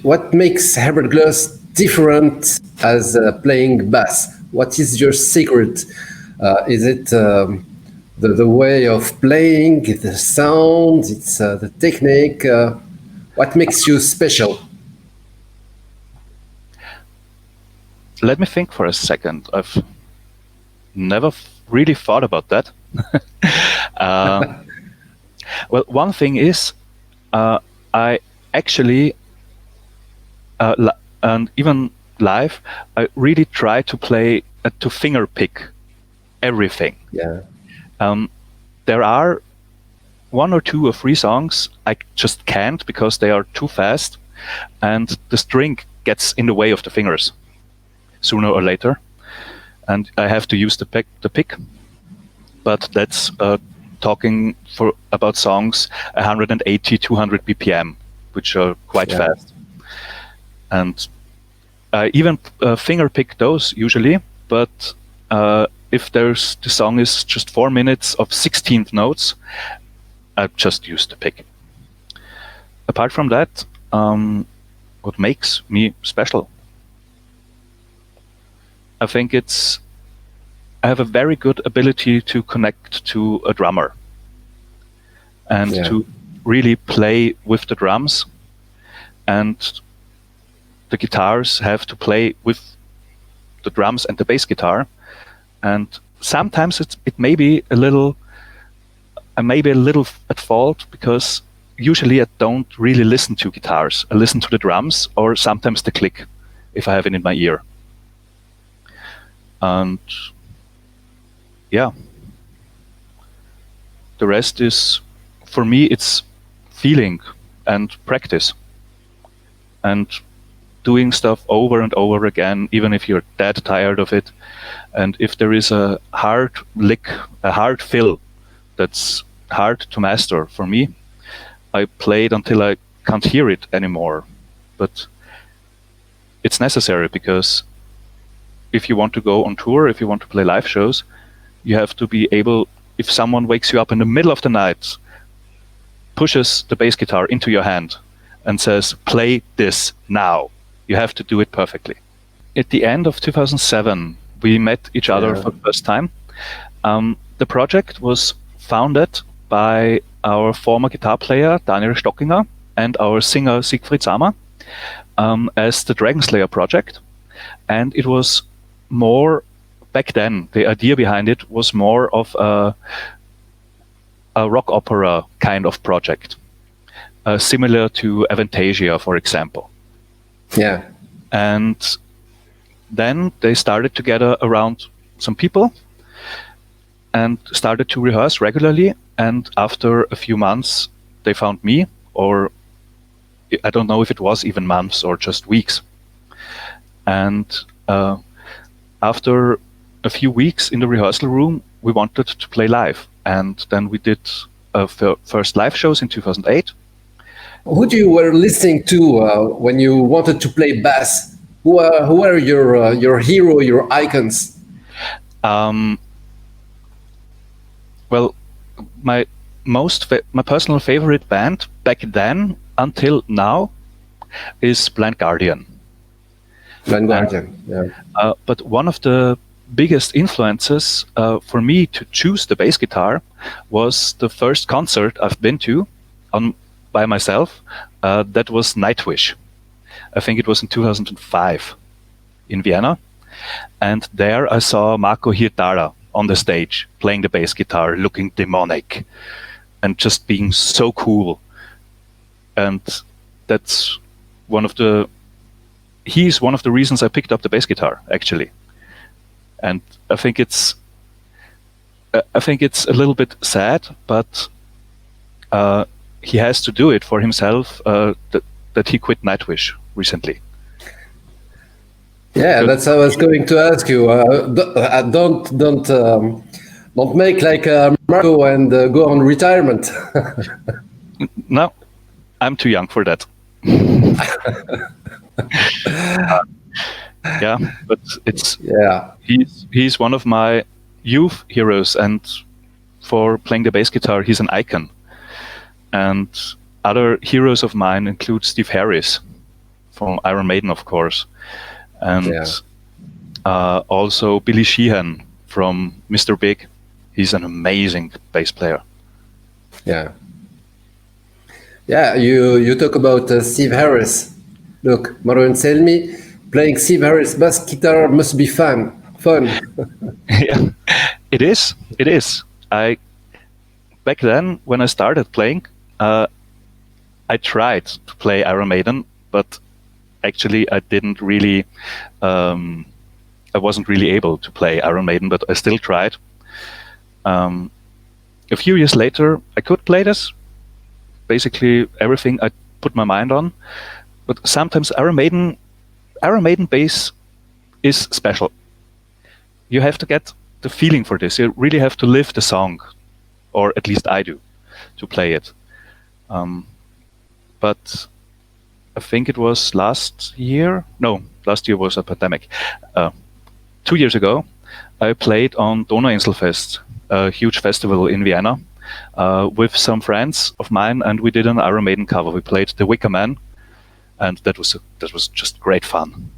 What makes Herbert Glos different as playing bass? What is your secret? Is it the way of playing, the sound, it's the technique? What makes you special? Let me think for a second. I've never really thought about that. Well, one thing is, I actually, and even live, I really try to play, to finger pick everything. Yeah. There are 1 or 2 or 3 songs I just can't because they are too fast, and the string gets in the way of the fingers sooner or later, and I have to use the pick. But that's talking about songs 180, 200 BPM, which are quite fast. And I even finger pick those usually, but if the song is just 4 minutes of 16th notes, I just use the pick. Apart from that, what makes me special? I think I have a very good ability to connect to a drummer and to really play with the drums, and the guitars have to play with the drums and the bass guitar. And sometimes it may be a little at fault, because usually I don't really listen to guitars. I listen to the drums or sometimes the click if I have it in my ear. And yeah, the rest is, for me, it's feeling and practice and doing stuff over and over again, even if you're dead tired of it. And if there is a hard lick, a hard fill that's hard to master for me, I play it until I can't hear it anymore. But it's necessary, because if you want to go on tour, if you want to play live shows, you have to be able, if someone wakes you up in the middle of the night, pushes the bass guitar into your hand and says, play this now, you have to do it perfectly. At the end of 2007, we met each other for the first time. The project was founded by our former guitar player, Daniel Stockinger, and our singer, Siegfried Sammer, as the Dragon Slayer project. And it was more, back then, the idea behind it was more of a rock opera kind of project, similar to Avantasia, for example. Yeah. And then they started to gather around some people and started to rehearse regularly. And after a few months, they found me, or I don't know if it was even months or just weeks. And after a few weeks in the rehearsal room, we wanted to play live. And then we did first live shows in 2008. Who you were listening to when you wanted to play bass? Who are your hero, your icons? Well, my personal favorite band back then until now is Blind Guardian. Blind Guardian, yeah. But one of the biggest influences for me to choose the bass guitar was the first concert I've been to by myself. That was Nightwish. I think it was in 2005 in Vienna. And there I saw Marko Hietala on the stage playing the bass guitar, looking demonic and just being so cool. And that's he's one of the reasons I picked up the bass guitar, actually. And I think it's a little bit sad, but he has to do it for himself, that he quit Nightwish recently. Yeah, that's how I was going to ask you. Don't make like Marko and go on retirement. No, I'm too young for that. Yeah, but he's one of my youth heroes, and for playing the bass guitar, he's an icon. And other heroes of mine include Steve Harris from Iron Maiden, of course, and Yeah. also Billy Sheehan from Mr. Big. He's an amazing bass player. Yeah. Yeah, you talk about Steve Harris. Look, Marwan Selmi playing Steve Harris bass guitar must be fun. Yeah, it is. It is. Back then, when I started playing, I tried to play Iron Maiden, but actually I didn't really. I wasn't really able to play Iron Maiden, but I still tried. A few years later, I could play this. Basically, everything I put my mind on. But sometimes Iron Maiden bass is special. You have to get the feeling for this. You really have to live the song, or at least I do, to play it. But I think it was last year. No, last year was a pandemic. 2 years ago, I played on Donauinselfest, a huge festival in Vienna, with some friends of mine, and we did an Iron Maiden cover. We played The Wicker Man, and that was just great fun.